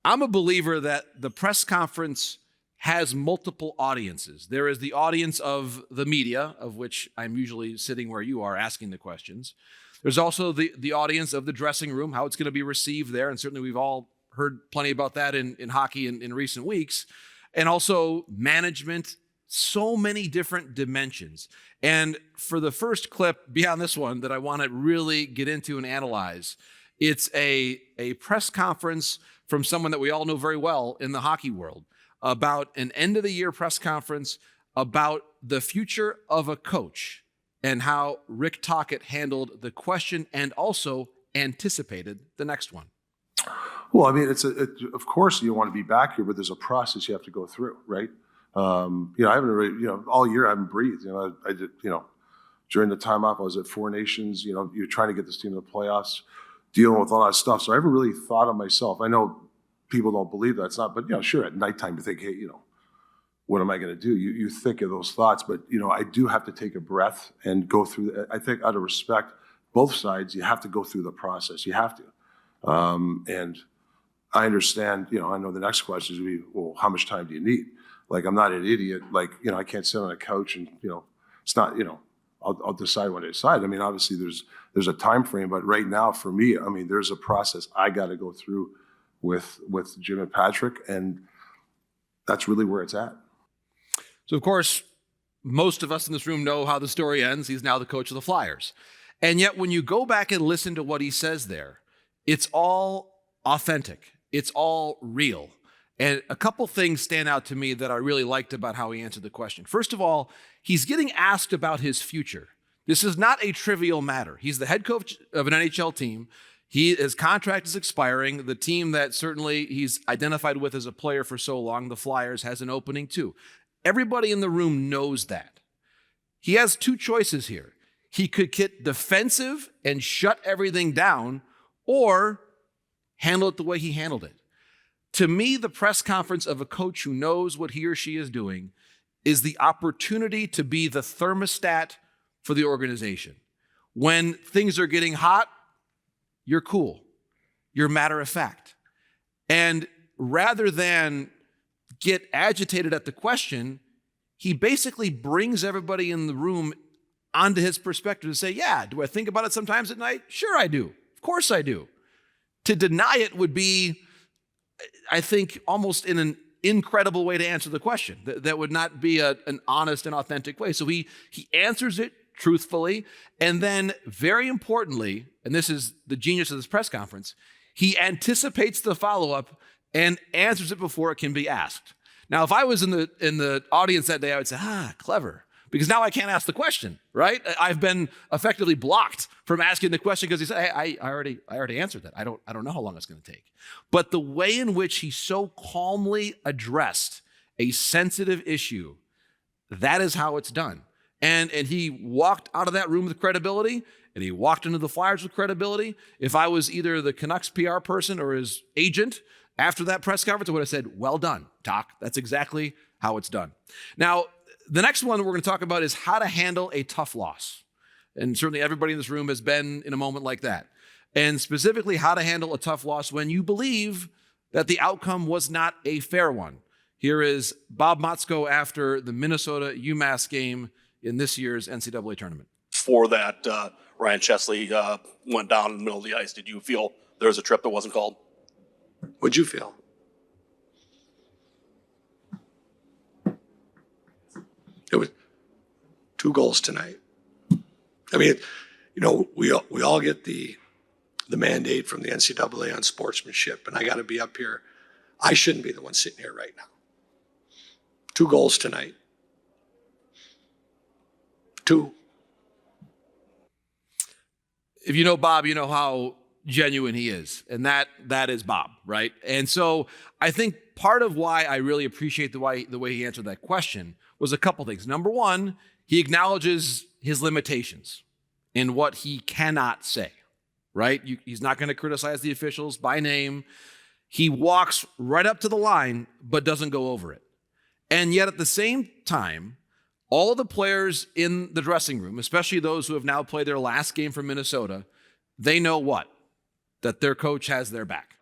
I'm a believer that the press conference has multiple audiences. There is the audience of the media, of which I'm usually sitting where you are asking the questions. There's also the audience of the dressing room, how it's going to be received there. And certainly we've all heard plenty about that in hockey in recent weeks. And also management, so many different dimensions. And for the first clip beyond this one that I want to really get into and analyze, it's a press conference from someone that we all know very well in the hockey world about an end-of-the-year press conference about the future of a coach and how Rick Tocchet handled the question and also anticipated the next one. Well, I mean, of course you want to be back here, but there's a process you have to go through, right? I haven't really, all year I haven't breathed. I did, during the time off, I was at Four Nations. You're trying to get this team to the playoffs, dealing with a lot of stuff. So I haven't really thought of myself. I know people don't believe that's not, but sure, at nighttime you think, hey, what am I going to do? You think of those thoughts, but I do have to take a breath and go through. I think out of respect, both sides, you have to go through the process. You have to, and I understand. I know the next question is, well, how much time do you need? Like, I'm not an idiot. Like, I can't sit on a couch and it's not. I'll decide when I decide. I mean, obviously there's a time frame, but right now for me, I mean, there's a process I got to go through with Jim and Patrick, and that's really where it's at. So, of course, most of us in this room know how the story ends. He's now the coach of the Flyers. And yet when you go back and listen to what he says there, it's all authentic. It's all real. And a couple things stand out to me that I really liked about how he answered the question. First of all, he's getting asked about his future. This is not a trivial matter. He's the head coach of an NHL team. His contract is expiring. The team that certainly he's identified with as a player for so long, the Flyers, has an opening too. Everybody in the room knows that. He has two choices here. He could get defensive and shut everything down, or handle it the way he handled it. To me, the press conference of a coach who knows what he or she is doing is the opportunity to be the thermostat for the organization. When things are getting hot, you're cool. You're matter of fact. And rather than get agitated at the question, he basically brings everybody in the room onto his perspective to say, yeah, do I think about it sometimes at night? Sure I do. Of course I do. To deny it would be, I think, almost in an incredible way to answer the question. That would not be an honest and authentic way. So he answers it truthfully. And then, very importantly, and this is the genius of this press conference, he anticipates the follow-up and answers it before it can be asked. Now, if I was in the audience that day, I would say, clever. Because now I can't ask the question, right? I've been effectively blocked from asking the question because he said, hey, I already answered that. I don't know how long it's going to take. But the way in which he so calmly addressed a sensitive issue, that is how it's done. And he walked out of that room with credibility, and he walked into the Flyers with credibility. If I was either the Canucks PR person or his agent after that press conference, I would have said, well done, Doc. That's exactly how it's done. Now, the next one we're going to talk about is how to handle a tough loss. And certainly everybody in this room has been in a moment like that. And specifically, how to handle a tough loss when you believe that the outcome was not a fair one. Here is Bob Motzko after the Minnesota-UMass game in this year's NCAA tournament. For that, Ryan Chesley went down in the middle of the ice. Did you feel there was a trip that wasn't called? What'd you feel? It was 2 goals tonight. I mean, we all get the mandate from the NCAA on sportsmanship, and I got to be up here. I shouldn't be the one sitting here right now. 2 goals tonight. 2. If you know Bob, you know how genuine he is, and that is Bob, right? And so I think part of why I really appreciate the way he answered that question was a couple things. Number one, he acknowledges his limitations in what he cannot say, right? He's not going to criticize the officials by name. He walks right up to the line, but doesn't go over it. And yet at the same time, all the players in the dressing room, especially those who have now played their last game for Minnesota, they know what? That their coach has their back.